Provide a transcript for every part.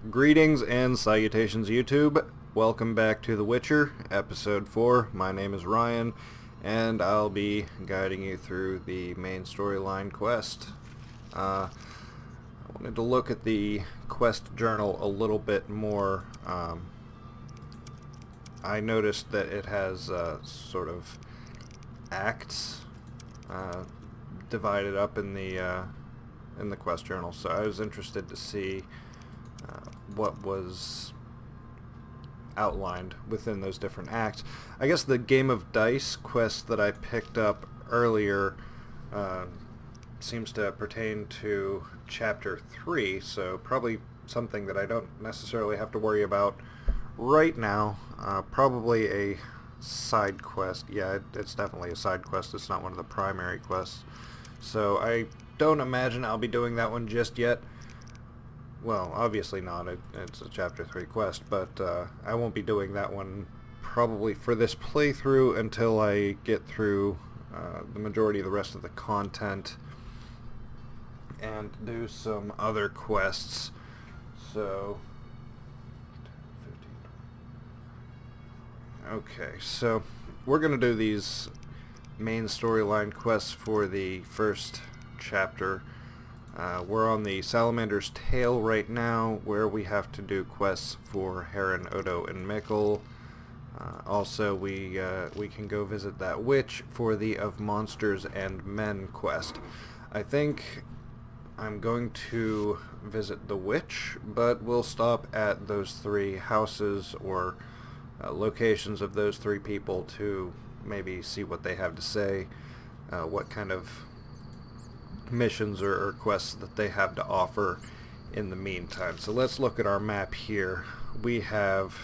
Greetings and salutations, YouTube. Welcome back to The Witcher, Episode 4. My name is Ryan, and I'll be guiding you through the main storyline quest. I wanted to look at the quest journal a little bit more. I noticed that it has sort of acts divided up in the quest journal, so I was interested to see what was outlined within those different acts. I guess the Game of Dice quest that I picked up earlier seems to pertain to Chapter 3, so probably something that I don't necessarily have to worry about right now. Probably a side quest. Yeah, it's definitely a side quest. It's not one of the primary quests. So I don't imagine I'll be doing that one just yet. Well, obviously not. It's a Chapter 3 quest, but I won't be doing that one probably for this playthrough until I get through the majority of the rest of the content and do some other quests. So, okay, so we're going to do these main storyline quests for the first chapter. We're on the Salamander's Tale right now, where we have to do quests for Heron, Odo, and Mikkel. Also, we can go visit that witch for the Of Monsters and Men quest. I think I'm going to visit the witch, but we'll stop at those three houses or locations of those three people to maybe see what they have to say, what kind of missions or quests that they have to offer in the meantime. So let's look at our map here. We have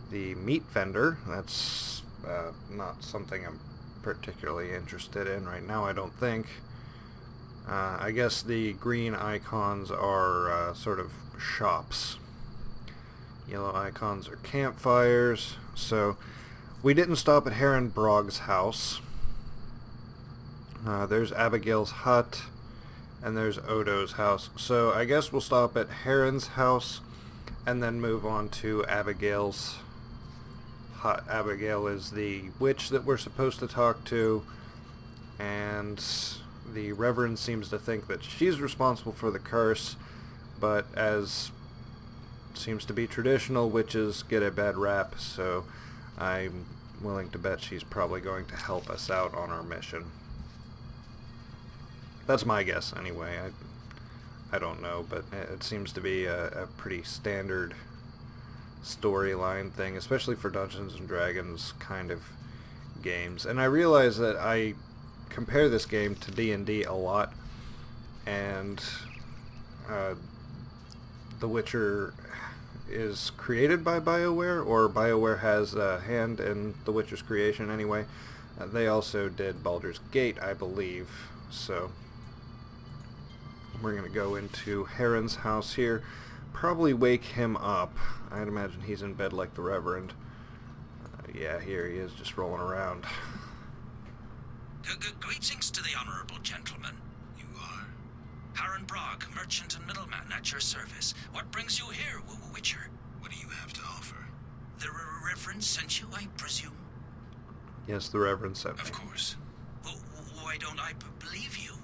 the meat vendor. That's not something I'm particularly interested in right now, I don't think. I guess the green icons are sort of shops. Yellow icons are campfires. So we didn't stop at Heron Brog's house. There's Abigail's hut, and there's Odo's house. So I guess we'll stop at Heron's house, and then move on to Abigail's hut. Abigail is the witch that we're supposed to talk to, and the Reverend seems to think that she's responsible for the curse, but as seems to be traditional, witches get a bad rap, so I'm willing to bet she's probably going to help us out on our mission. That's my guess, anyway. I don't know, but it seems to be a pretty standard storyline thing, especially for Dungeons and Dragons kind of games. And I realize that I compare this game to D&D a lot, and The Witcher is created by BioWare, or BioWare has a hand in The Witcher's creation anyway. They also did Baldur's Gate, I believe, so we're going to go into Heron's house here, probably wake him up. I'd imagine he's in bed like the Reverend. Yeah, here he is, just rolling around. Greetings to the honorable gentleman. You are? Heron Brog, merchant and middleman at your service. What brings you here, Witcher? What do you have to offer? The Reverend sent you, I presume? Yes, the Reverend sent me. Of course. Why don't I believe you?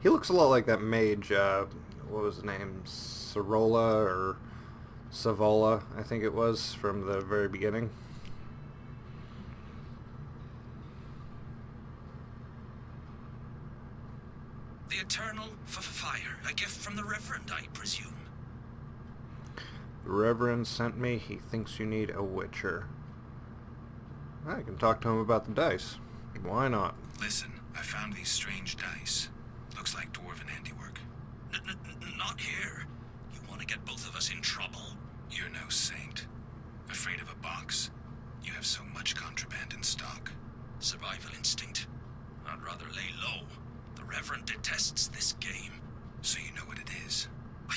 He looks a lot like that mage, what was his name? Sorolla or Savola, I think it was, from the very beginning. The Eternal Fire, a gift from the Reverend, I presume. The Reverend sent me. He thinks you need a witcher. I can talk to him about the dice. Why not? Listen, I found these strange dice. Looks like dwarven handiwork. Not here. You want to get both of us in trouble? You're no saint. Afraid of a box? You have so much contraband in stock. Survival instinct. I'd rather lay low. The Reverend detests this game. So you know what it is? I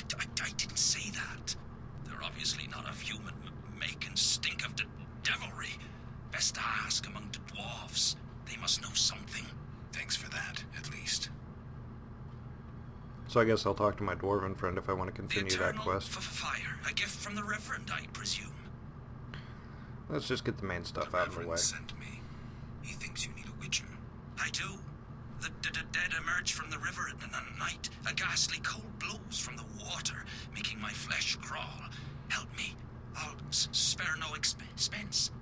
didn't say that. They're obviously not of human make and stink of devilry. Best to ask among the dwarves. They must know something. Thanks for that, at least. So I guess I'll talk to my dwarven friend if I want to The continue that eternal quest. fire, a gift from the Reverend, I presume. Let's just get the main stuff out of the way. Reverend sent me. He thinks you need a witcher. I do. The dead emerge from the river in the night. A ghastly cold blows from the water, making my flesh crawl. Help me. I'll spare no expense.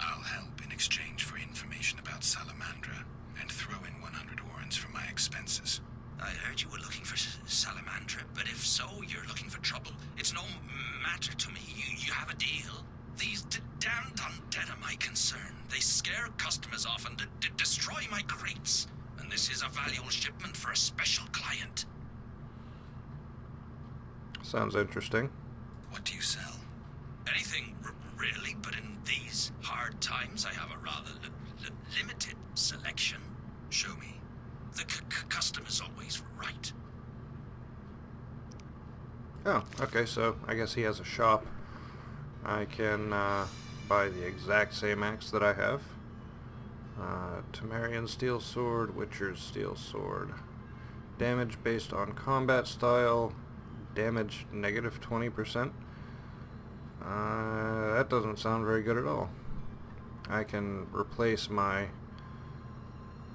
I'll help in exchange for information about Salamandra, and throw in 100 orens for my expenses. I heard you were looking for Salamandra, but if so, you're looking for trouble. It's no matter to me. You have a deal. These damned undead are my concern. They scare customers off and destroy my crates. And this is a valuable shipment for a special client. Sounds interesting. What do you sell? Anything, really, but in these hard times, I have a rather limited selection. Show me. The customer's always right. Oh, okay, so I guess he has a shop. I can buy the exact same axe that I have. Temerian Steel Sword, Witcher's Steel Sword. Damage based on combat style. Damage negative 20%. That doesn't sound very good at all. I can replace my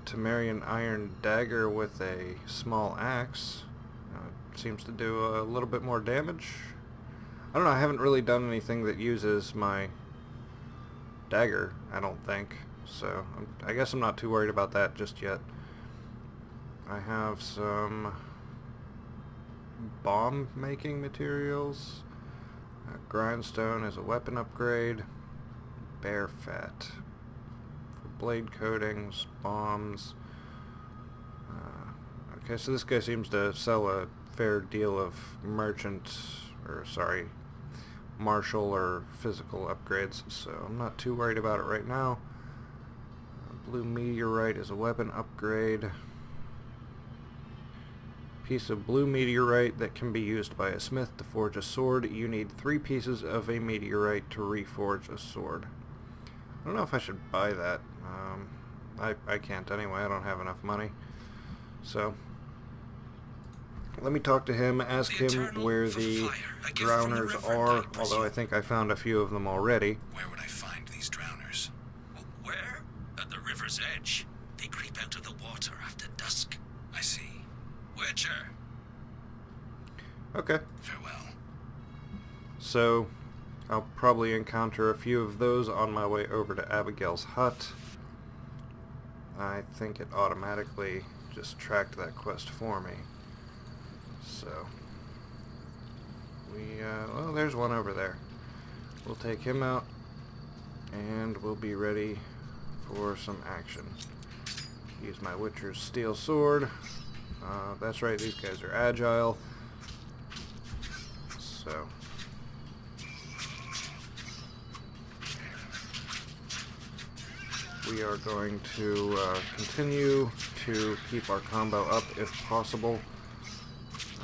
Temerian Iron Dagger with a small axe. Seems to do a little bit more damage. I don't know, I haven't really done anything that uses my dagger, I don't think. So, I guess I'm not too worried about that just yet. I have some bomb making materials. Grindstone is a weapon upgrade. Bear fat for blade coatings, bombs. Okay, so this guy seems to sell a fair deal of martial or physical upgrades, so I'm not too worried about it right now. Blue meteorite is a weapon upgrade. Piece of blue meteorite that can be used by a smith to forge a sword. You need 3 pieces of a meteorite to reforge a sword. I don't know if I should buy that. I can't anyway. I don't have enough money. So, let me talk to him, ask him where the drowners are, although I think I found a few of them already. Where would I find these drowners? Where? At the river's edge. They creep out of the water after dusk. I see. Witcher. Okay. Farewell. So, I'll probably encounter a few of those on my way over to Abigail's hut. I think it automatically just tracked that quest for me. So, well, there's one over there. We'll take him out, and we'll be ready for some action. Use my Witcher's Steel Sword. That's right, these guys are agile. So, we are going to continue to keep our combo up if possible.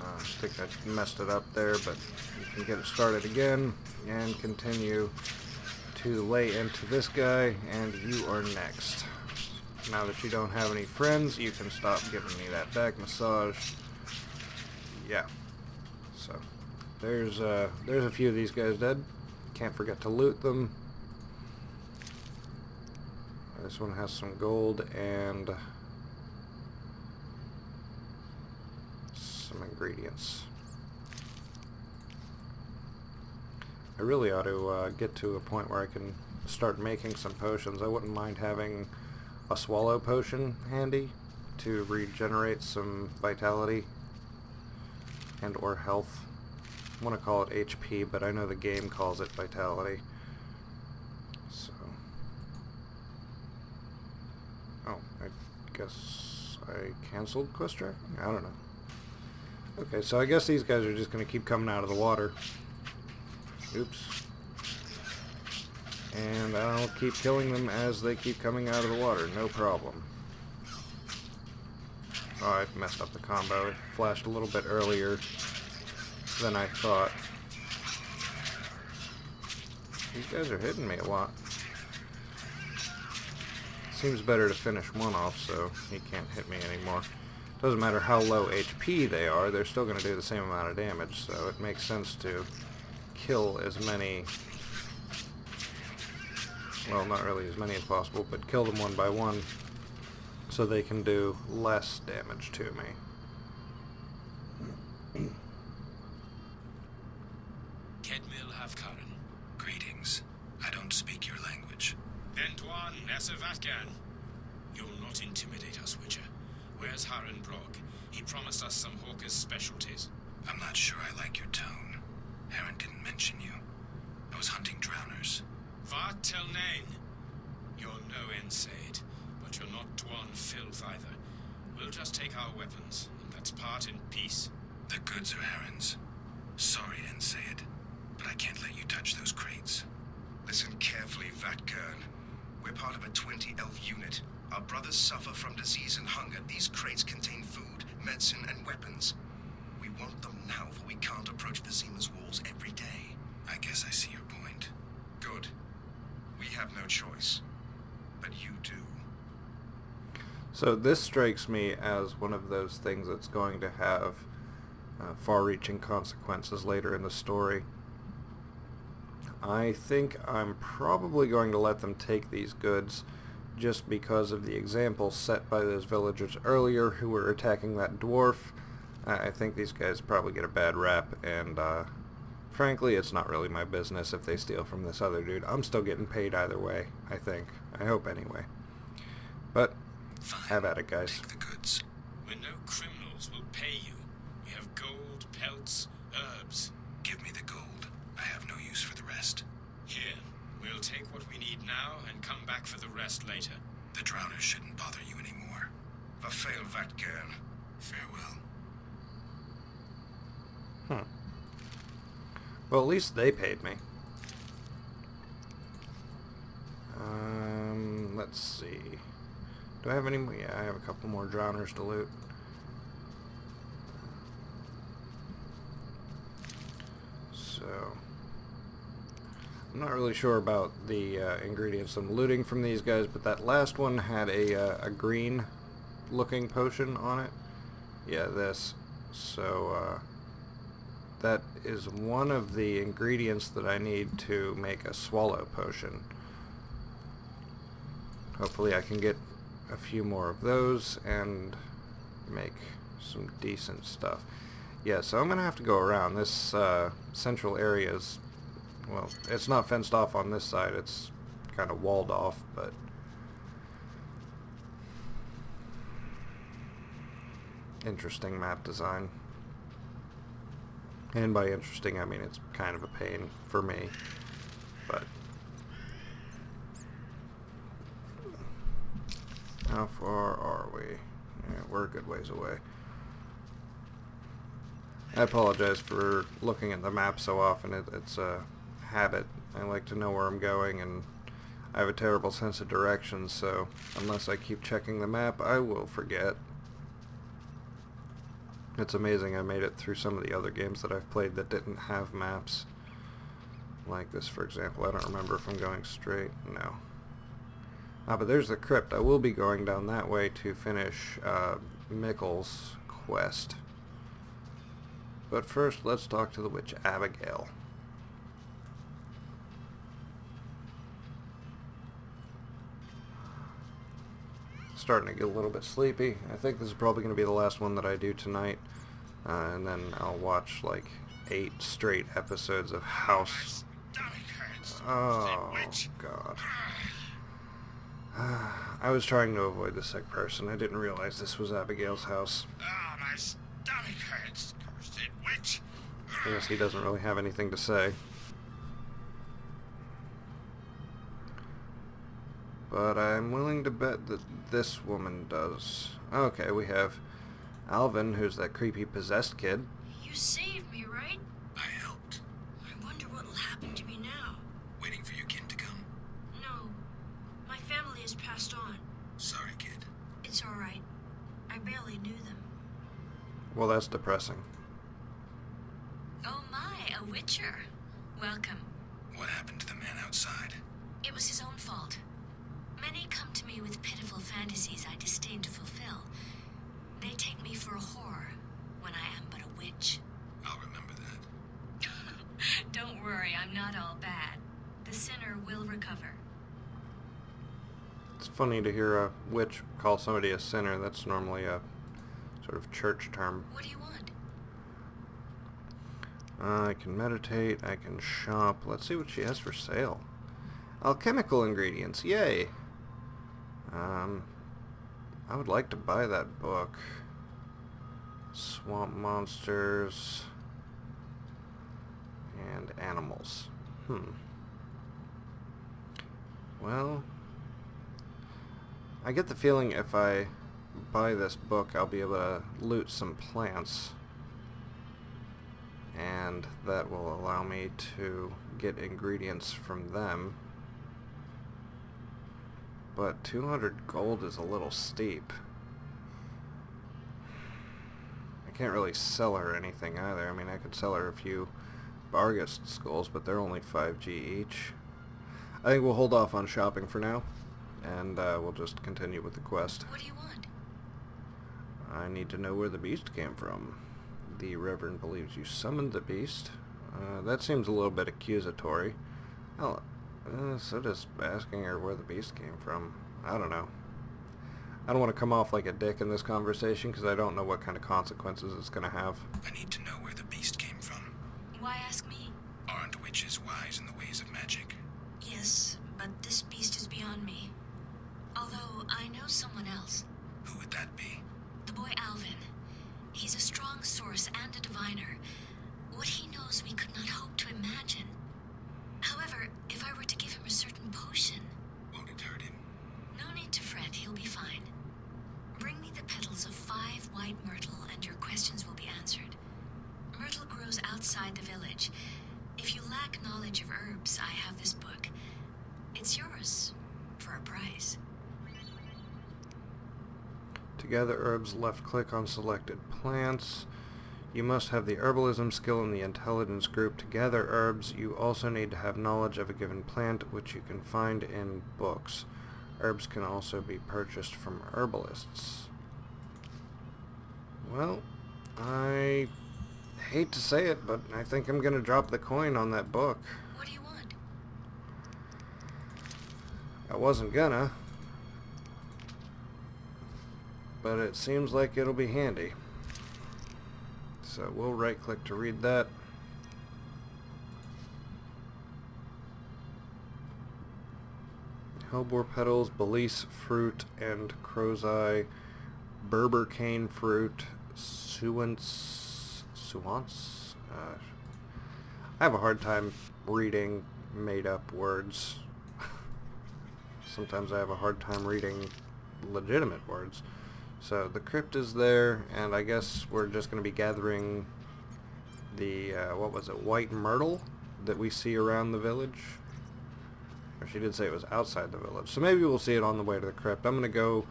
I think I messed it up there, but you can get it started again and continue to lay into this guy, and you are next. Now that you don't have any friends, you can stop giving me that back massage. Yeah. So, there's a few of these guys dead. Can't forget to loot them. This one has some gold and some ingredients. I really ought to get to a point where I can start making some potions. I wouldn't mind having a swallow potion handy to regenerate some vitality and or health. I want to call it HP, but I know the game calls it vitality. So, oh, I guess I canceled quest tracking? I don't know. Okay, so I guess these guys are just going to keep coming out of the water. Oops. And I'll keep killing them as they keep coming out of the water, no problem. Oh, I messed up the combo. It flashed a little bit earlier than I thought. These guys are hitting me a lot. Seems better to finish one off so he can't hit me anymore. Doesn't matter how low HP they are, they're still going to do the same amount of damage, so it makes sense to kill as many, well, not really as many as possible, but kill them one by one so they can do less damage to me. Kedmil Havkaran. Greetings. I don't speak your language. Antoine Nassavatgan. You'll not intimidate us, Witcher. Where's Harren Brog? He promised us some Hawker's specialties. I'm not sure I like your tone. Harren didn't mention you. I was hunting drowners. Vart tel Nain. You're no Ensaid, but you're not Dwan filth either. We'll just take our weapons, and let's part in peace. The goods are Harren's. Sorry, Ensaid, but I can't let you touch those crates. Listen carefully, Vatgern. We're part of a 20-elf unit. Our brothers suffer from disease and hunger. These crates contain food, medicine, and weapons. We want them now, for we can't approach Vizima's walls every day. I guess I see your point. Good. We have no choice. But you do. So this strikes me as one of those things that's going to have far-reaching consequences later in the story. I think I'm probably going to let them take these goods just because of the example set by those villagers earlier who were attacking that dwarf. I think these guys probably get a bad rap, and frankly, it's not really my business if they steal from this other dude. I'm still getting paid either way, I think. I hope anyway. But, Fine. have at it, guys. Take the goods. We're no criminals. We'll pay you. We have gold, pelts, herbs. Give me the gold. I have no use for the rest. Here, we'll take what we need now and come back for the rest later. The drowners shouldn't bother you anymore. Vafail Vatgern. Farewell. Well, at least they paid me. Let's see. Do I have any more? Yeah, I have a couple more drowners to loot. So, I'm not really sure about the ingredients I'm looting from these guys, but that last one had a green looking potion on it. Yeah, this. So, that is one of the ingredients that I need to make a swallow potion. Hopefully I can get a few more of those and make some decent stuff. Yeah, so I'm going to have to go around. This central area is, well, it's not fenced off on this side. It's kind of walled off, but interesting map design. And by interesting, I mean it's kind of a pain for me, but how far are we? Yeah, we're a good ways away. I apologize for looking at the map so often. It's a habit. I like to know where I'm going, and I have a terrible sense of direction, so unless I keep checking the map, I will forget. It's amazing I made it through some of the other games that I've played that didn't have maps. Like this, for example. I don't remember if I'm going straight. No. Ah, but there's the crypt. I will be going down that way to finish Mikkel's quest. But first, let's talk to the witch Abigail. Starting to get a little bit sleepy. I think this is probably going to be the last one that I do tonight. And then I'll watch like 8 straight episodes of House. Oh, God. I was trying to avoid the sick person. I didn't realize this was Abigail's house. Ah, my stomach hurts, cursed witch. I guess he doesn't really have anything to say. But I'm willing to bet that this woman does. Okay, we have Alvin, who's that creepy possessed kid. You saved me, right? I helped. I wonder what'll happen to me now. Waiting for your kin to come. No, my family has passed on. Sorry, kid. It's all right. I barely knew them. Well, that's depressing. Oh my, a witcher. Welcome. What happened to the man outside? It was his own fault. Many come to me with pitiful fantasies I disdain to fulfill. They take me for a whore when I am but a witch. I'll remember that. Don't worry, I'm not all bad. The sinner will recover. It's funny to hear a witch call somebody a sinner. That's normally a sort of church term. What do you want? I can meditate, I can shop. Let's see what she has for sale. Alchemical ingredients, yay! I would like to buy that book. Swamp monsters and animals. Well, I get the feeling if I buy this book, I'll be able to loot some plants, and that will allow me to get ingredients from them. But 200 gold is a little steep. I can't really sell her anything either. I mean, I could sell her a few Barghest skulls, but they're only 5G each. I think we'll hold off on shopping for now, and we'll just continue with the quest. What do you want? I need to know where the beast came from. The Reverend believes you summoned the beast. That seems a little bit accusatory. Well, so just asking her where the beast came from. I don't know. I don't want to come off like a dick in this conversation because I don't know what kind of consequences it's going to have. I need to know where the beast came from. Why ask me? Aren't witches wise in the ways of magic? Yes, but this beast is beyond me. Although I know someone else. Who would that be? The boy Alvin. He's a strong source and a diviner. What he knows we could not hope to imagine. However, if I were to give him a certain potion... Won't it hurt him? No need to fret, he'll be fine. Bring me the petals of 5 white myrtle and your questions will be answered. Myrtle grows outside the village. If you lack knowledge of herbs, I have this book. It's yours, for a price. To gather herbs, left click on selected plants. You must have the herbalism skill in the intelligence group. To gather herbs, you also need to have knowledge of a given plant, which you can find in books. Herbs can also be purchased from herbalists. Well, I hate to say it, but I think I'm going to drop the coin on that book. What do you want? I wasn't gonna, but it seems like it'll be handy. So we'll right click to read that. Hellebore petals, Belize fruit, and crow's eye, Berber cane fruit, suance. I have a hard time reading made-up words. Sometimes I have a hard time reading legitimate words. So the crypt is there, and I guess we're just going to be gathering the, what was it, white myrtle that we see around the village? Or she did say it was outside the village. So maybe we'll see it on the way to the crypt. I'm going to go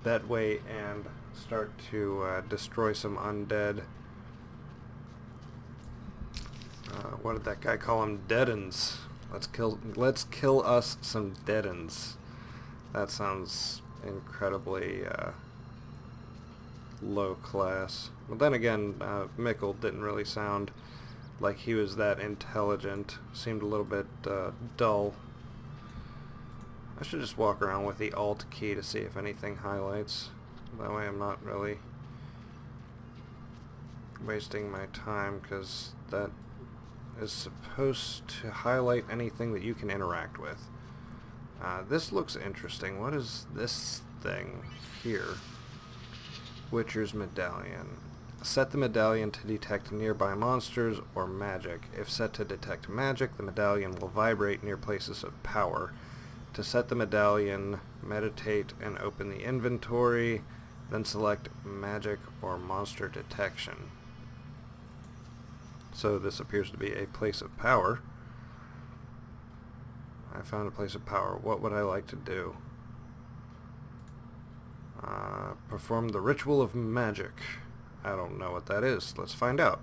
that way and start to destroy some undead. What did that guy call them? Deadens. Let's kill us some deadens. That sounds incredibly low class. But then again, Mikkel didn't really sound like he was that intelligent. Seemed a little bit dull. I should just walk around with the Alt key to see if anything highlights. That way I'm not really wasting my time, because that is supposed to highlight anything that you can interact with. This looks interesting. What is this thing here? Witcher's Medallion. Set the medallion to detect nearby monsters or magic. If set to detect magic, the medallion will vibrate near places of power. To set the medallion, meditate and open the inventory, then select magic or monster detection. So this appears to be a place of power. I found a place of power. What would I like to do? Perform the ritual of magic. I don't know what that is. Let's find out.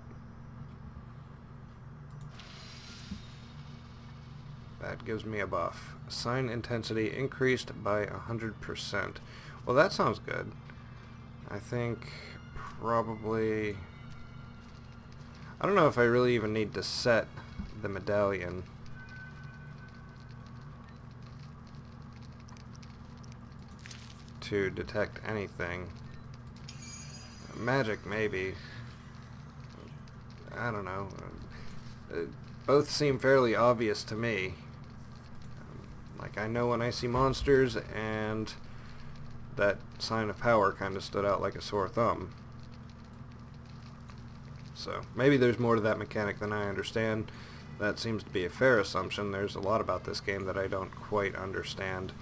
That gives me a buff. Sign intensity increased by 100%. Well, that sounds good. I think probably... I don't know if I really even need to set the medallion. To detect anything. Magic, maybe. I don't know. Both seem fairly obvious to me. Like, I know when I see monsters, and that sign of power kind of stood out like a sore thumb. So, maybe there's more to that mechanic than I understand. That seems to be a fair assumption. There's a lot about this game that I don't quite understand.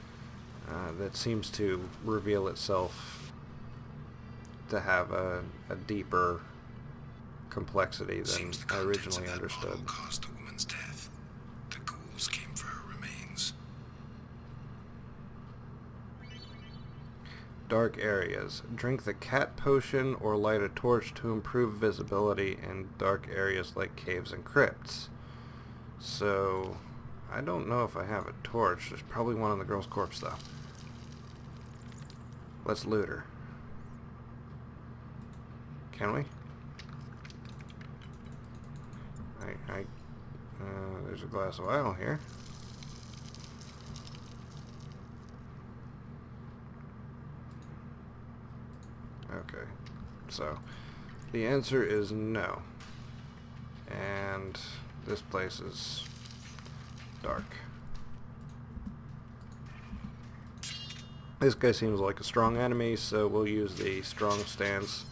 That seems to reveal itself to have a deeper complexity than I originally understood. Caused the woman's death. The ghouls came for her remains. Dark areas. Drink the cat potion or light a torch to improve visibility in dark areas like caves and crypts. So, I don't know if I have a torch. There's probably one on the girl's corpse, though. Let's loot her. Can we? There's a glass of oil here. Okay, so the answer is no. And this place is dark. This guy seems like a strong enemy, so we'll use the strong stance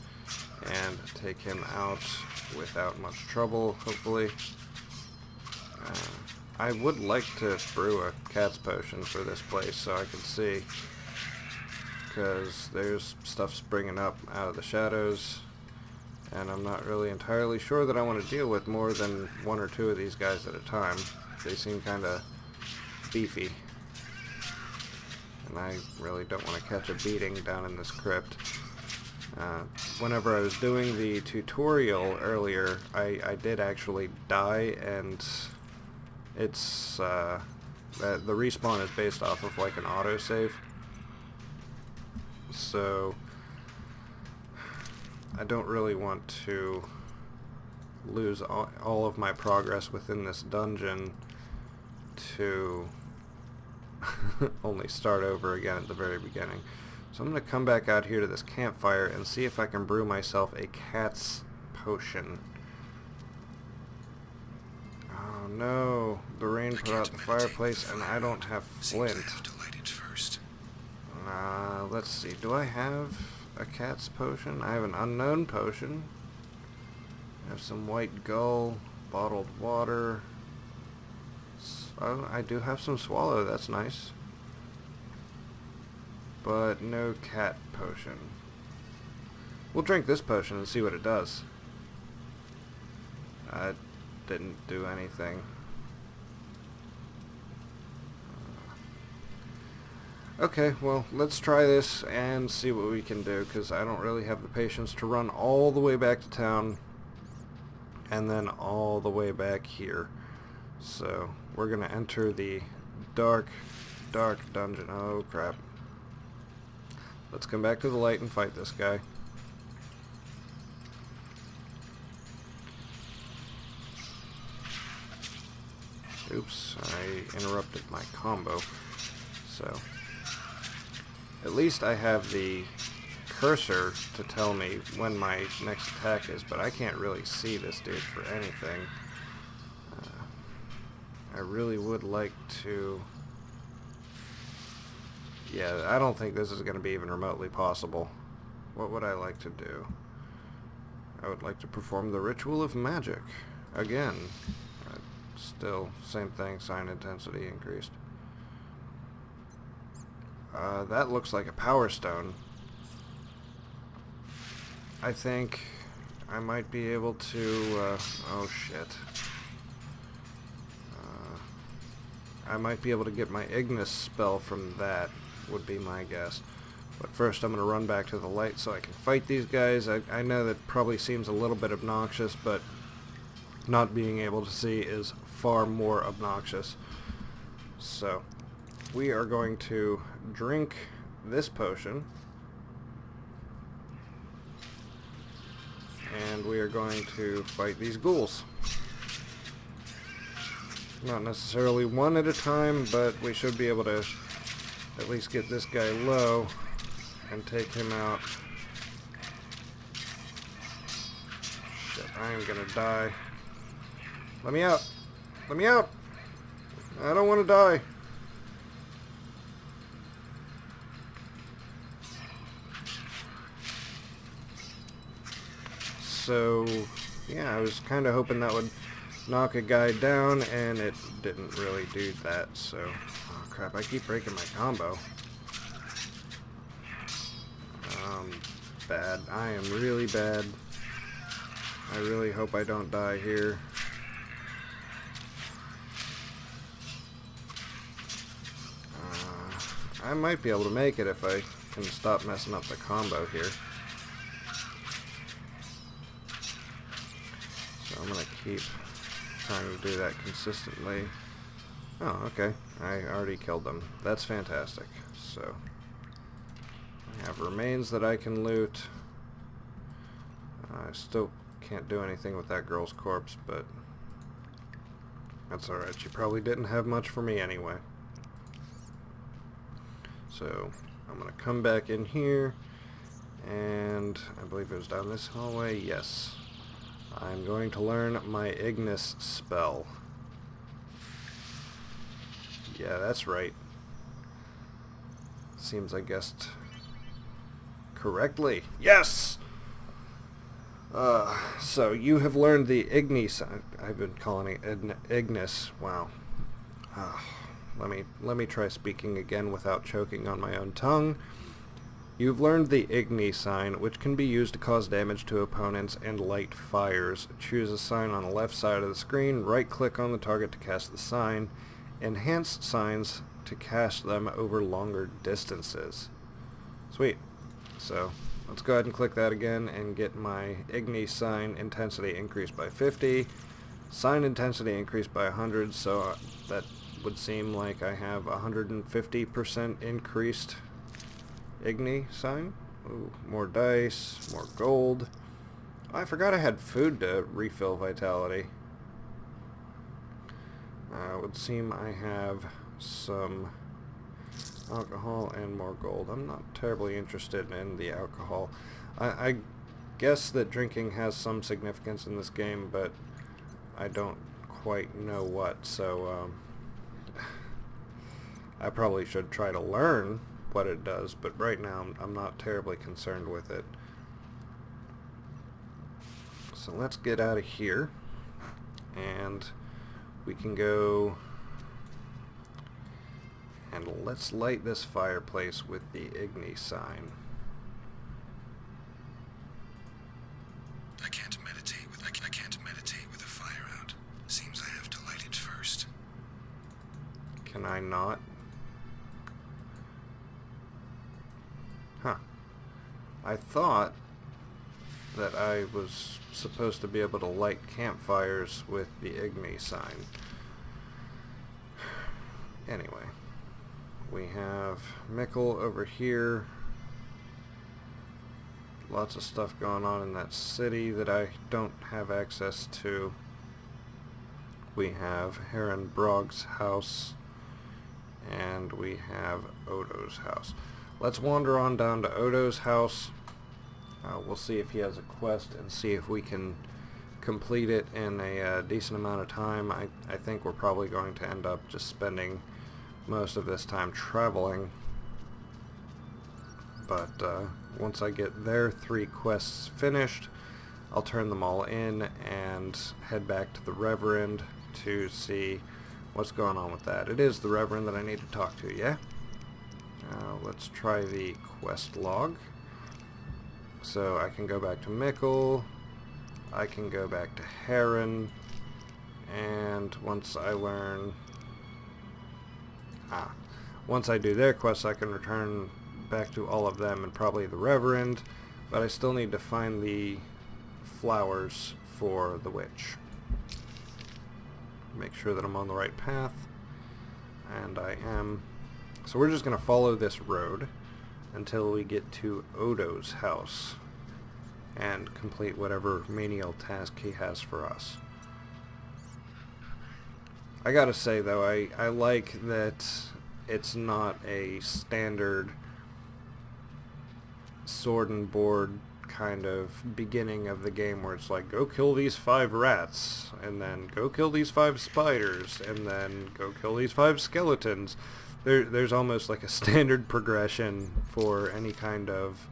and take him out without much trouble, hopefully. I would like to brew a cat's potion for this place so I can see, because there's stuff springing up out of the shadows, and I'm not really entirely sure that I want to deal with more than one or two of these guys at a time. They seem kind of beefy, and I really don't want to catch a beating down in this crypt. Whenever I was doing the tutorial earlier, I did actually die, and it's the respawn is based off of like an autosave. So I don't really want to lose all of my progress within this dungeon to only start over again at the very beginning. So I'm going to come back out here to this campfire and see if I can brew myself a cat's potion. Oh no, the rain put out the fireplace and I don't have flint. Let's see, do I have a cat's potion? I have an unknown potion. I have some white gull, bottled water. Oh, I do have some swallow, that's nice. But no cat potion. We'll drink this potion and see what it does. It didn't do anything. Okay, well, let's try this and see what we can do, because I don't really have the patience to run all the way back to town and then all the way back here. So, we're going to enter the dark, dark dungeon. Oh, crap. Let's come back to the light and fight this guy. Oops, I interrupted my combo. So, at least I have the cursor to tell me when my next attack is, but I can't really see this dude for anything. I really would like to... Yeah, I don't think this is going to be even remotely possible. What would I like to do? I would like to perform the Ritual of Magic. Again. Still, same thing, sign intensity increased. That looks like a power stone. I think I might be able to, oh shit. I might be able to get my Ignis spell from that, would be my guess. But first I'm going to run back to the light so I can fight these guys. I know that probably seems a little bit obnoxious, but not being able to see is far more obnoxious. So, we are going to drink this potion. And we are going to fight these ghouls. Not necessarily one at a time, but we should be able to at least get this guy low and take him out. Shit, I am gonna die. Let me out! Let me out! I don't want to die. So, yeah, I was kind of hoping that would knock a guy down, and it didn't really do that, so... Oh, crap, I keep breaking my combo. Bad. I am really bad. I really hope I don't die here. I might be able to make it if I can stop messing up the combo here. So I'm going to keep trying to do that consistently. Oh, okay. I already killed them. That's fantastic. So, I have remains that I can loot. I still can't do anything with that girl's corpse, but that's alright. She probably didn't have much for me anyway. So, I'm going to come back in here, and I believe it was down this hallway. Yes. I'm going to learn my Ignis spell. Yeah, that's right. Seems I guessed correctly. Yes! So you have learned the Ignis. I've been calling it Ignis. Wow. Let me try speaking again without choking on my own tongue. You've learned the Igni sign, which can be used to cause damage to opponents and light fires. Choose a sign on the left side of the screen, right-click on the target to cast the sign, enhance signs to cast them over longer distances. Sweet. So, let's go ahead and click that again and get my Igni sign intensity increased by 50, sign intensity increased by 100, so that would seem like I have 150% increased Igni sign. Ooh, more dice, more gold. Oh, I forgot I had food to refill vitality. It would seem I have some alcohol and more gold. I'm not terribly interested in the alcohol. I guess that drinking has some significance in this game, but I don't quite know what, so I probably should try to learn what it does, but right now I'm not terribly concerned with it. So let's get out of here, and we can go and let's light this fireplace with the Igni sign. I can't meditate with a fire out. Seems I have to light it first. Can I not? Huh. I thought that I was supposed to be able to light campfires with the Igni sign. Anyway, we have Mikkel over here. Lots of stuff going on in that city that I don't have access to. We have Heron Brog's house, and we have Odo's house. Let's wander on down to Odo's house. We'll see if he has a quest and see if we can complete it in a decent amount of time. I think we're probably going to end up just spending most of this time traveling. But once I get their 3 quests finished, I'll turn them all in and head back to the Reverend to see what's going on with that. It is the Reverend that I need to talk to, yeah? Let's try the quest log. So I can go back to Mikkel, I can go back to Heron, and once I learn... once I do their quests, I can return back to all of them and probably the Reverend, but I still need to find the flowers for the witch. Make sure that I'm on the right path. and I am. So we're just going to follow this road until we get to Odo's house and complete whatever menial task he has for us. I gotta say though, I like that it's not a standard sword and board kind of beginning of the game where it's like, go kill these 5 rats, and then go kill these 5 spiders, and then go kill these 5 skeletons. There's almost like a standard progression for any kind of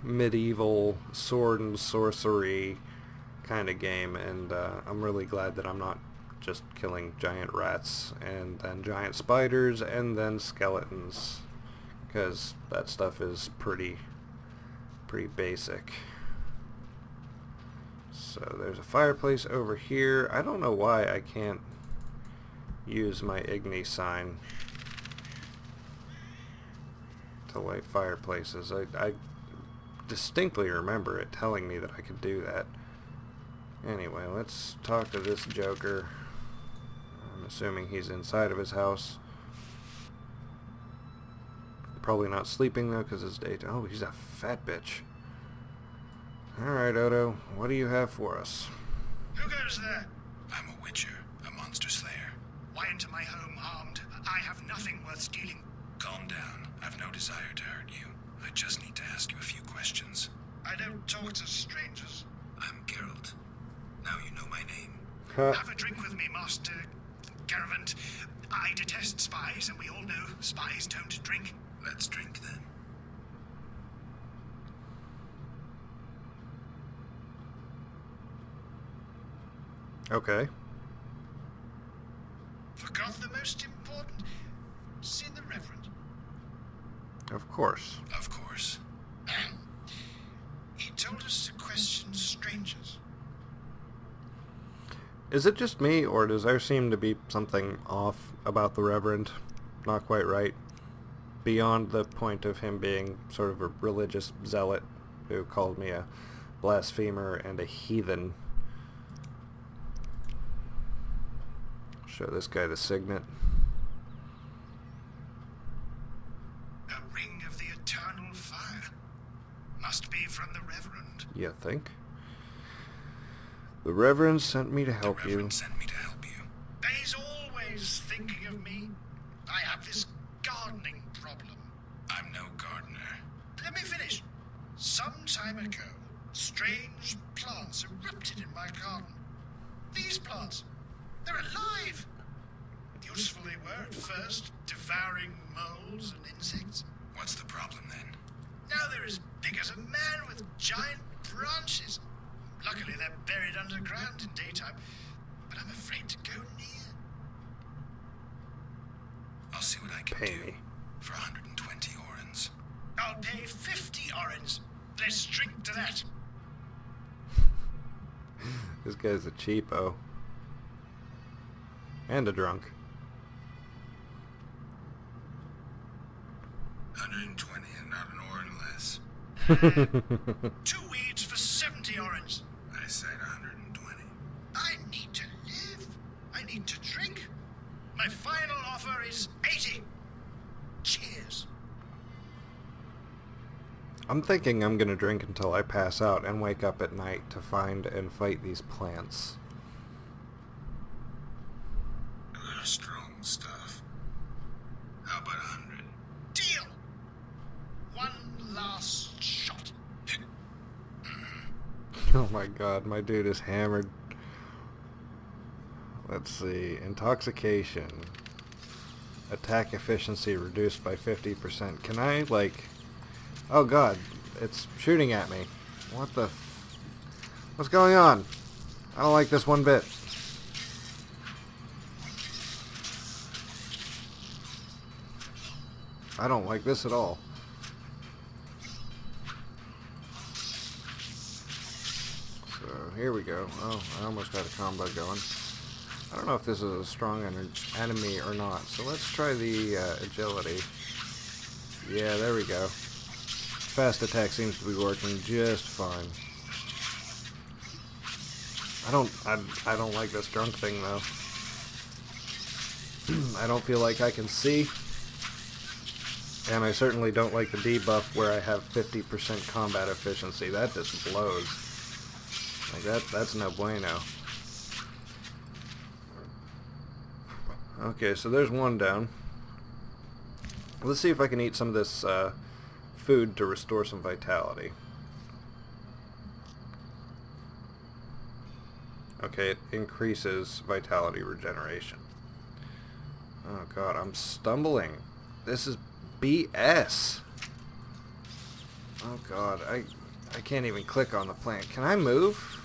medieval sword and sorcery kind of game, and I'm really glad that I'm not just killing giant rats and then giant spiders and then skeletons, because that stuff is pretty basic. So there's a fireplace over here. I don't know why I can't use my Igni sign to light fireplaces. I distinctly remember it telling me that I could do that. Anyway, let's talk to this joker. I'm assuming he's inside of his house. Probably not sleeping though, because it's daytime. Oh, he's a fat bitch. Alright, Odo, what do you have for us? Who goes there? I'm a witcher, a monster slayer. Why into my home armed? I have nothing worth stealing. Calm down. I've no desire to hurt you. I just need to ask you a few questions. I don't talk to strangers. I'm Geralt. Now you know my name. Have a drink with me, Master Garavant. I detest spies, and we all know spies don't drink. Let's drink then. Okay. Forgot the most important. See the Reverend. Of course. Of course. He told us to question strangers. Is it just me, or does there seem to be something off about the Reverend? Not quite right. Beyond the point of him being sort of a religious zealot who called me a blasphemer and a heathen. Show this guy the signet. A ring of the eternal fire. Must be from the Reverend. You think? The Reverend sent me to help The you. Reverend sent me to help you. He's always thinking of me. I have this gardening problem. I'm no gardener. Let me finish. Some time ago, strange plants erupted in my garden. These plants, they're alive. Useful they were at first, devouring moles and insects. What's the problem then? Now they're as big as a man with giant branches. Luckily, they're buried underground in daytime, but I'm afraid to go near. I'll see what I can Pay do. me. For 120 orens. I'll pay 50 orens. Let's drink to that. This guy's a cheapo. And a drunk. 120 and not an oren less. 2 weeds for 70 orens. I said 120. I need to live. I need to drink. My final offer is 80. Cheers. I'm thinking I'm gonna drink until I pass out and wake up at night to find and fight these plants. Strong stuff. How about 100? Deal. One last shot. Oh my god, my dude is hammered. Let's see. Intoxication. Attack efficiency reduced by 50%. Can I, like... Oh god, it's shooting at me. What the what's going on? I don't like this one bit. I don't like this at all. So here we go. Oh, I almost had a combo going. I don't know if this is a strong enemy or not. So let's try the agility. Yeah, there we go. Fast attack seems to be working just fine. I don't like this drunk thing though. I don't feel like I can see. And I certainly don't like the debuff where I have 50% combat efficiency. That just blows. Like that's no bueno. Okay, so there's one down. Let's see if I can eat some of this food to restore some vitality. Okay, it increases vitality regeneration. Oh god, I'm stumbling. This is BS. Oh god, I can't even click on the plant. Can I move?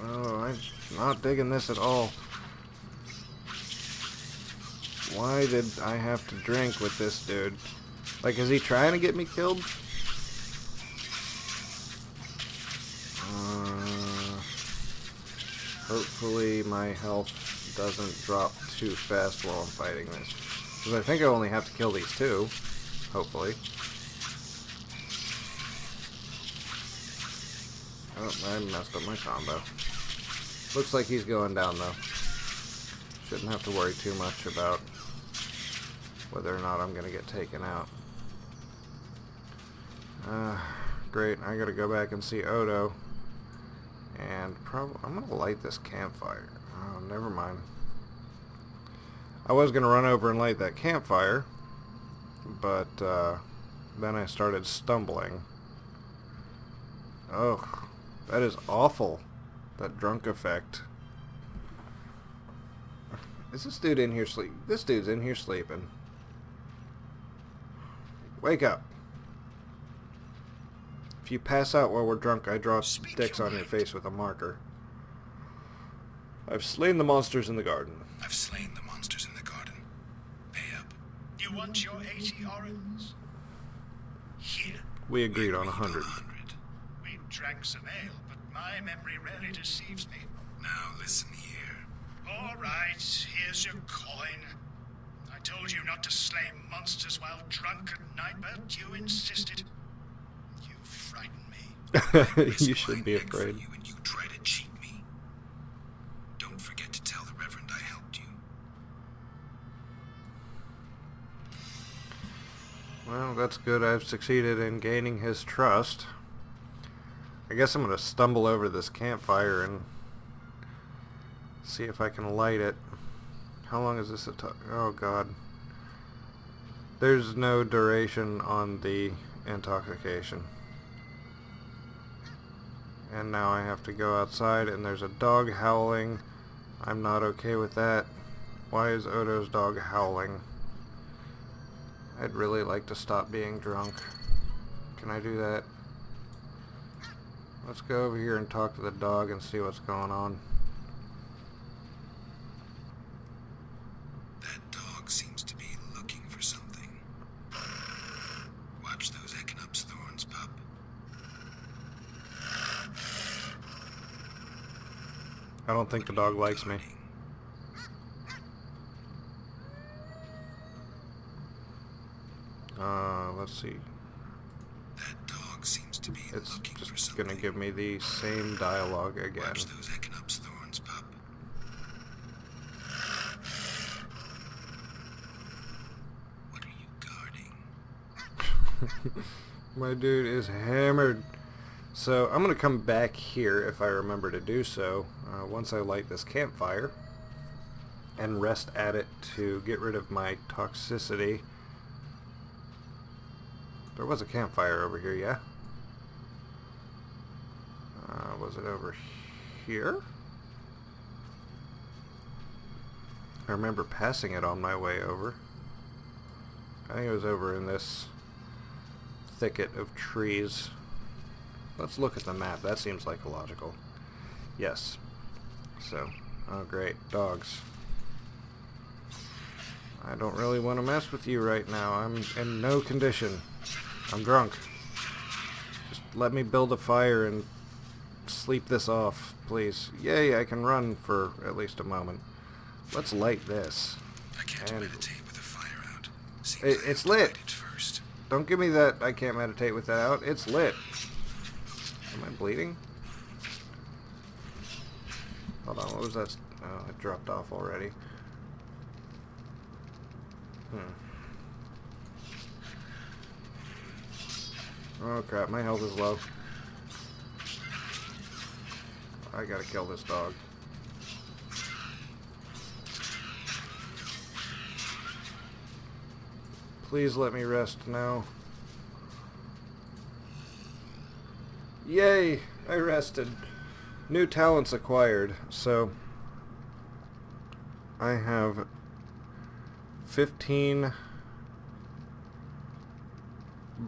I'm not digging this at all. Why did I have to drink with this dude? Like, is he trying to get me killed? Hopefully my health doesn't drop too fast while I'm fighting this. Because I think I only have to kill these two. Hopefully. Oh, I messed up my combo. Looks like he's going down though. Shouldn't have to worry too much about whether or not I'm going to get taken out. Great, I gotta go back and see Odo. And I'm going to light this campfire. Oh, never mind. I was going to run over and light that campfire, but then I started stumbling. Ugh, that is awful. That drunk effect. Is this dude in here sleep? This dude's in here sleeping. Wake up. If you pass out while we're drunk, I draw dicks on your face with a marker. I've slain the monsters in the garden. I've slain the monsters in the garden. Pay up. You want your 80 orens? Here. We agreed on 100. We drank some ale, but my memory rarely deceives me. Now listen here. All right, here's your coin. I told you not to slay monsters while drunk at night, but you insisted. You frighten me. You should be afraid. You and you try to cheat me. Don't forget to tell the Reverend I helped you. Well, that's good. I've succeeded in gaining his trust. I guess I'm going to stumble over this campfire and see if I can light it. How long is this? Oh god. There's no duration on the intoxication. And now I have to go outside and there's a dog howling. I'm not okay with that. Why is Odo's dog howling? I'd really like to stop being drunk. Can I do that? Let's go over here and talk to the dog and see what's going on. That dog seems to be looking for something. Watch those Echinop's thorns, pup. I don't think the dog likes me. Let's see. That dog seems to be It's looking for just something. gonna give me the same dialogue again. Watch those Echinop's thorns, pup. What are you guarding? My dude is hammered. So I'm gonna come back here if I remember to do so once I light this campfire and rest at it to get rid of my toxicity. There was a campfire over here, yeah? Was it over here? I remember passing it on my way over. I think it was over in this thicket of trees. Let's look at the map. That seems like logical. Yes. So, oh great, dogs. I don't really want to mess with you right now. I'm in no condition. I'm drunk. Just let me build a fire and sleep this off, please. Yay, I can run for at least a moment. Let's light this. I can't And meditate with the fire out. Seems I it's have to lit. light it first. Don't give me that I can't meditate with that out. It's lit. Am I bleeding? Hold on, what was that? Oh, it dropped off already. Oh crap, my health is low. I gotta kill this dog. Please let me rest now. Yay! I rested. New talents acquired. So I have 15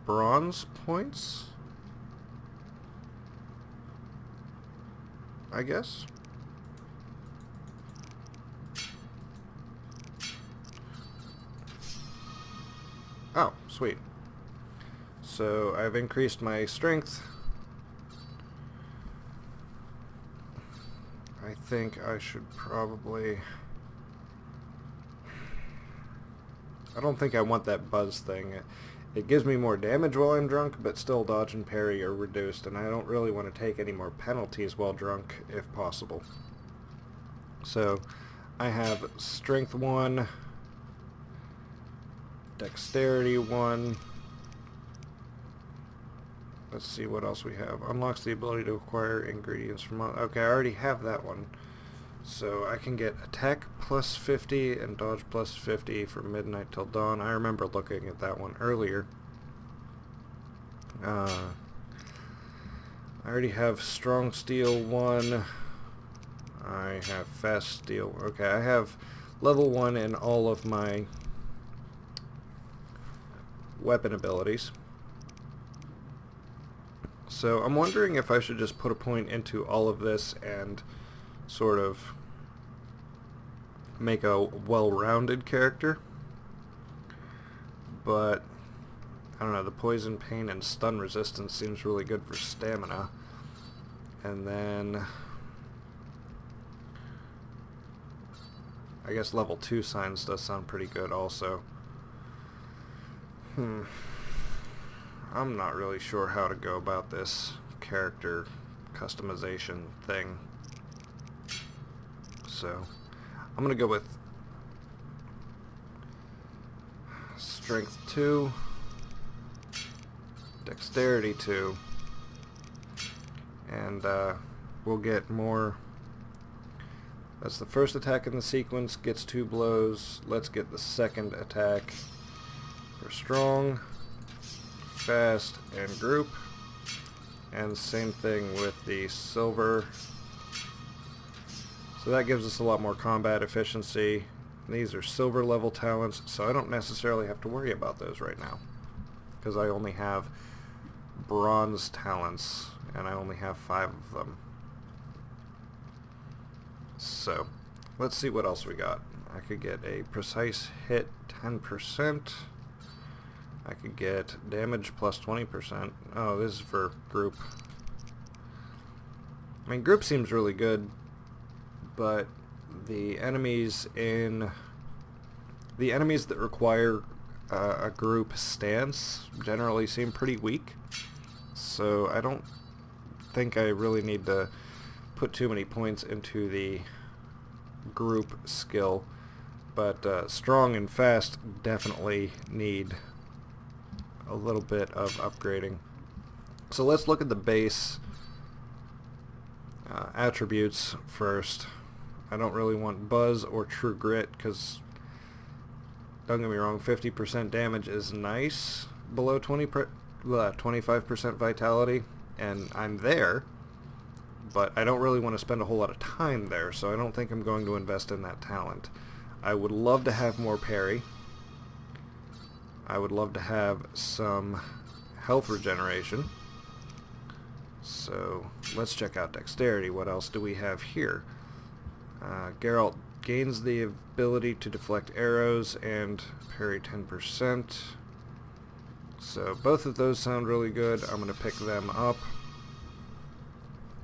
bronze points, I guess. Oh, sweet. So I've increased my strength. I think I should probably... I don't think I want that buzz thing. It gives me more damage while I'm drunk, but still dodge and parry are reduced, and I don't really want to take any more penalties while drunk, if possible. So, I have Strength 1, Dexterity 1, let's see what else we have. Unlocks the ability to acquire ingredients from... Okay, I already have that one. So I can get attack plus 50 and dodge plus 50 from midnight till dawn. I remember looking at that one earlier. I already have strong steel 1. I have fast steel. Okay, I have level 1 in all of my weapon abilities. So I'm wondering if I should just put a point into all of this and sort of make a well-rounded character. But I don't know, the poison, pain, and stun resistance seems really good for stamina. And then I guess level 2 signs does sound pretty good also. I'm not really sure how to go about this character customization thing. So I'm gonna go with Strength 2, Dexterity 2, and we'll get more. That's the first attack in the sequence, gets 2 blows. Let's get the second attack for strong, fast, and group. And same thing with the silver. So that gives us a lot more combat efficiency. These are silver level talents, so I don't necessarily have to worry about those right now, because I only have bronze talents, and I only have 5 of them. So, let's see what else we got. I could get a precise hit 10%. I could get damage plus 20%. Oh, this is for group. I mean, group seems really good, but the enemies that require a group stance generally seem pretty weak. So I don't think I really need to put too many points into the group skill, but strong and fast definitely need a little bit of upgrading. So let's look at the base attributes first. I don't really want Buzz or True Grit, because don't get me wrong, 50% damage is nice below 25% vitality, and I'm there, but I don't really want to spend a whole lot of time there, so I don't think I'm going to invest in that talent. I would love to have more parry. I would love to have some health regeneration. So let's check out dexterity. What else do we have here? Geralt gains the ability to deflect arrows and parry 10%. So both of those sound really good. I'm going to pick them up.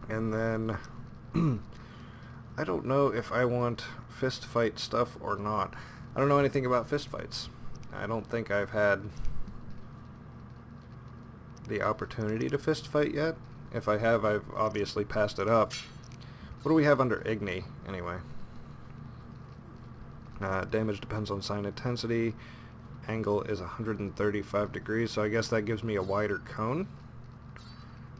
And then I don't know if I want fist fight stuff or not. I don't know anything about fist fights. I don't think I've had the opportunity to fist fight yet. If I have, I've obviously passed it up. What do we have under Igni, anyway? Damage depends on sign intensity. Angle is 135 degrees, so I guess that gives me a wider cone.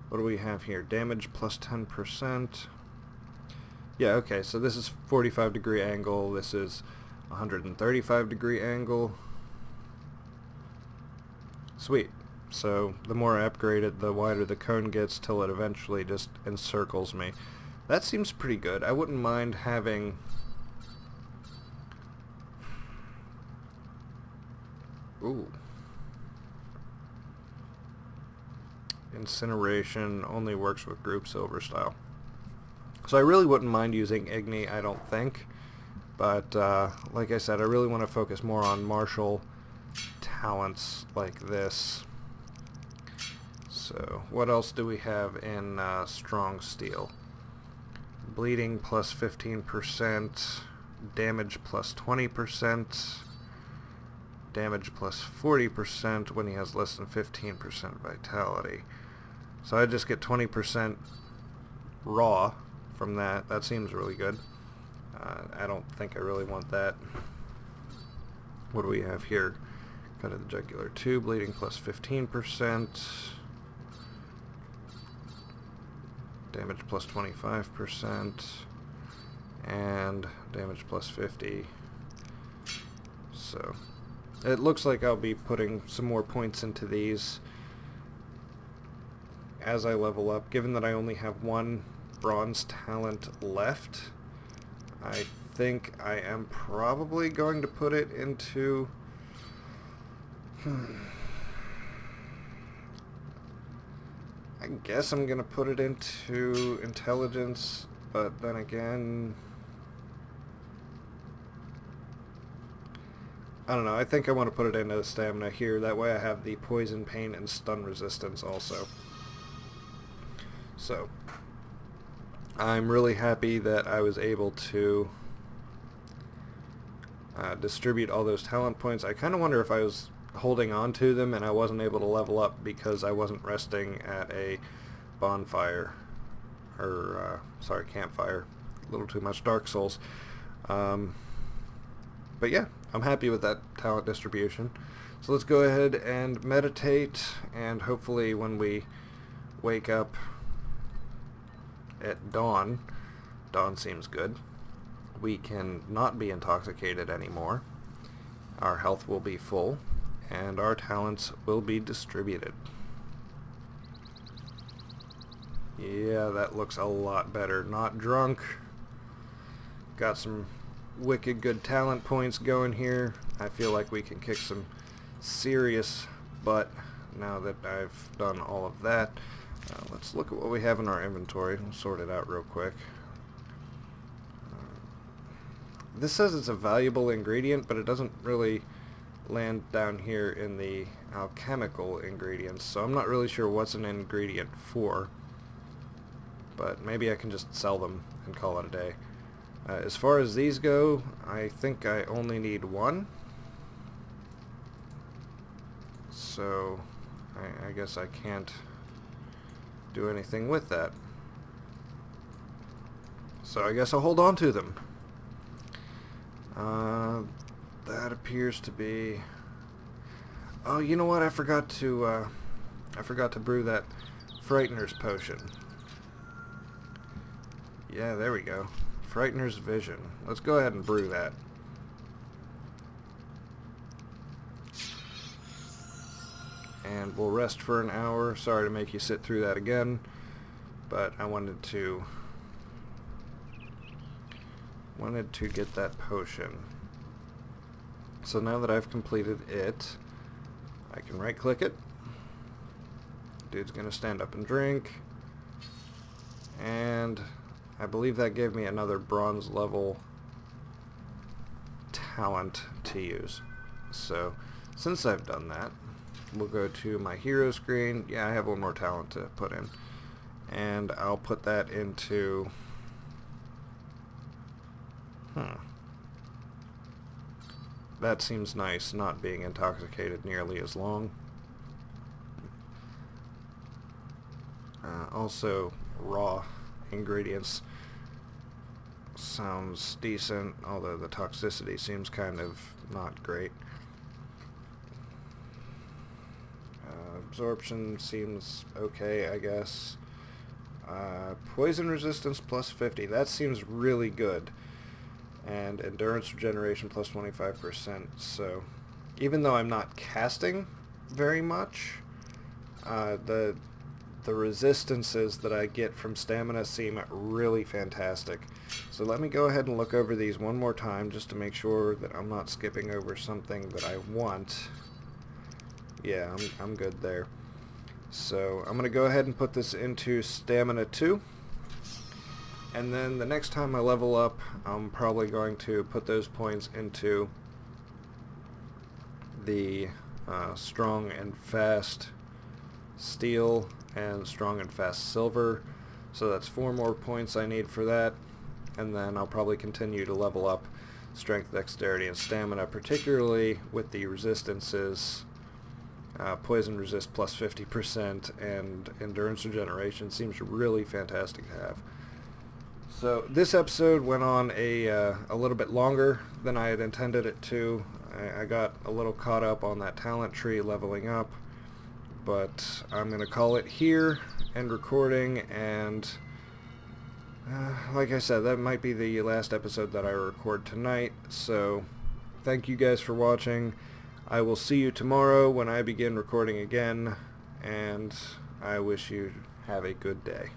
What do we have here? Damage plus 10%. Yeah, okay, so this is 45 degree angle. This is 135 degree angle. Sweet. So the more I upgrade it, the wider the cone gets till it eventually just encircles me. That seems pretty good. I wouldn't mind having... Ooh. Incineration only works with group silver style. So I really wouldn't mind using Igni, I don't think. But like I said, I really want to focus more on martial talents like this. So what else do we have in strong steel? Bleeding plus 15%, damage plus 20%, damage plus 40% when he has less than 15% vitality. So I just get 20% raw from that. That seems really good. I don't think I really want that. What do we have here? Cut of the jugular 2, bleeding plus 15%. Damage plus 25%. And damage plus 50. So it looks like I'll be putting some more points into these as I level up. Given that I only have one bronze talent left, I think I am probably going to put it into... I guess I'm going to put it into intelligence, but then again... I don't know, I think I want to put it into stamina here, that way I have the poison, pain, and stun resistance also. So, I'm really happy that I was able to distribute all those talent points. I kind of wonder if I was holding on to them and I wasn't able to level up because I wasn't resting at a bonfire, or, sorry, campfire. A little too much Dark Souls. But yeah, I'm happy with that talent distribution. So let's go ahead and meditate, and hopefully when we wake up at dawn, dawn seems good, we can not be intoxicated anymore. Our health will be full, and our talents will be distributed. Yeah, that looks a lot better. Not drunk. Got some wicked good talent points going here. I feel like we can kick some serious butt now that I've done all of that. Let's look at what we have in our inventory. We'll sort it out real quick. This says it's a valuable ingredient, but it doesn't really land down here in the alchemical ingredients, so I'm not really sure what's an ingredient for, but maybe I can just sell them and call it a day. As far as these go, I think I only need one, so I guess I can't do anything with that. So I guess I'll hold on to them. That appears to be... Oh, you know what? I forgot to brew that Frightener's potion. Yeah, there we go. Frightener's Vision. Let's go ahead and brew that. And we'll rest for an hour. Sorry to make you sit through that again, but I wanted to get that potion. So now that I've completed it, I can right click it. Dude's gonna stand up and drink. And I believe that gave me another bronze level talent to use. So since I've done that, we'll go to my hero screen. Yeah, I have one more talent to put in. And I'll put that into... That seems nice, not being intoxicated nearly as long. Also, raw ingredients sounds decent, although the toxicity seems kind of not great. Absorption seems okay, I guess. Poison resistance plus 50. That seems really good. And endurance regeneration plus 25%. So, even though I'm not casting very much, the resistances that I get from stamina seem really fantastic. So let me go ahead and look over these one more time just to make sure that I'm not skipping over something that I want. Yeah, I'm good there. So I'm going to go ahead and put this into Stamina 2. And then the next time I level up, I'm probably going to put those points into the Strong and Fast Steel and Strong and Fast Silver. So that's 4 more points I need for that. And then I'll probably continue to level up Strength, Dexterity, and Stamina, particularly with the resistances. Poison resist plus 50% and endurance regeneration seems really fantastic to have. So this episode went on a little bit longer than I had intended it to. I got a little caught up on that talent tree leveling up, but I'm going to call it here, end recording, and like I said, that might be the last episode that I record tonight, so thank you guys for watching. I will see you tomorrow when I begin recording again, and I wish you have a good day.